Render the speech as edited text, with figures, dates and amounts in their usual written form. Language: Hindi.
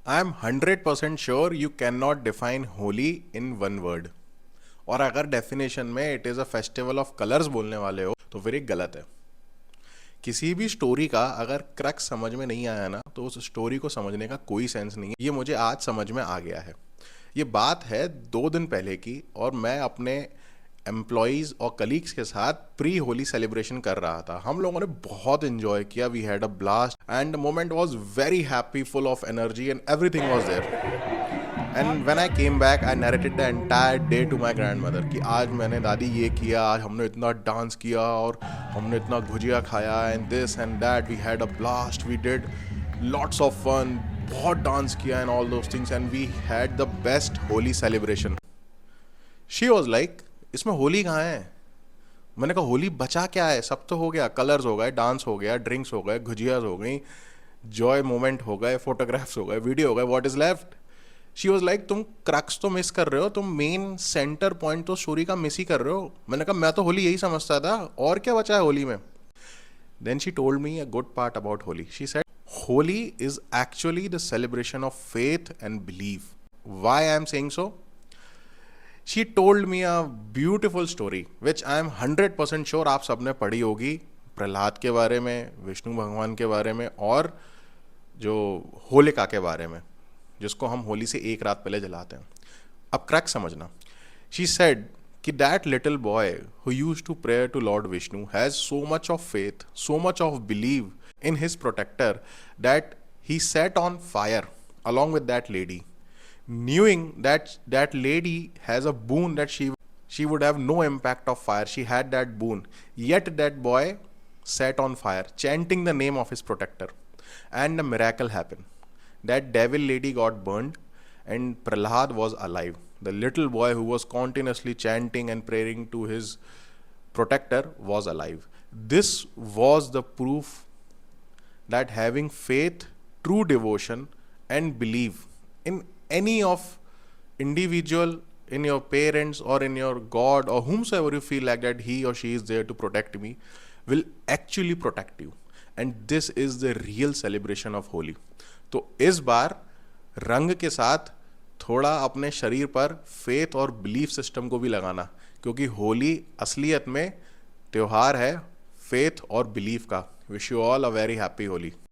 I am 100% sure you can not define Holi in one word. और अगर डेफिनेशन में it is a festival of colours बोलने वाले हो तो फिर एक गलत है। किसी भी स्टोरी का अगर क्रक्स समझ में नहीं आया ना तो उस स्टोरी को समझने का कोई सेंस नहीं है। ये मुझे आज समझ में आ गया है। ये बात है 2 दिन पहले की, और मैं अपने एम्प्लॉयज़ और कलीग्स के साथ प्री होली सेलिब्रेशन कर रहा था। हम लोगों ने बहुत इन्जॉय किया, we had a blast and the moment was very happy, full of energy and everything was there. And when I came back I narrated the entire day to my grandmother कि आज मैंने दादी ये किया, आज हमने इतना डांस किया और हमने इतना गुजिया खाया and this and that, we had a blast, we did lots of fun, बहुत डांस किया and all those things and we had the best Holi celebration. She was like, इसमें होली कहाँ है? मैंने कहा होली बचा क्या है, सब तो हो गया, कलर्स हो गए, डांस हो गया, ड्रिंक्स हो गए, गुजियाज हो गई, जॉय मोमेंट हो गए, फोटोग्राफ्स हो गए, वीडियो हो गए, what is left? She was like, तुम क्रक्स तो मिस कर रहे हो, तुम मेन सेंटर पॉइंट तो स्टोरी का मिस ही कर रहे हो। मैंने कहा मैं तो होली यही समझता था, और क्या बचा है होली में? Then she told me a good part about Holi. She said Holi is actually the celebration of faith and believe. Why I am saying so? She told me a beautiful story which I am 100% sure आप सबने पढ़ी होगी, प्रहलाद के बारे में, विष्णु भगवान के बारे में, और जो होलिका के बारे में, जिसको हम होली से एक रात पहले जलाते हैं। अब क्रैक समझना। शी सेड कि that little boy who use to prayer to lord Vishnu has so much of faith, so much of believe in his protector that he set on fire along with that lady, knowing that that lady has a boon that she would have no impact of fire. She had that boon, yet that boy set on fire chanting the name of his protector, and a miracle happened. That devil lady got burned and Prahlad was alive. The little boy who was continuously chanting and praying to his protector was alive. This was the proof that having faith, true devotion, and belief in any of individual, in your parents or in your God or whomsoever you feel like that he or she is there to protect me, will actually protect you. And this is the real celebration of Holi. तो इस बार रंग के साथ थोड़ा अपने शरीर पर फेथ और बिलीफ सिस्टम को भी लगाना, क्योंकि होली असलियत में त्योहार है फेथ और बिलीफ का। Wish you all a very happy Holi.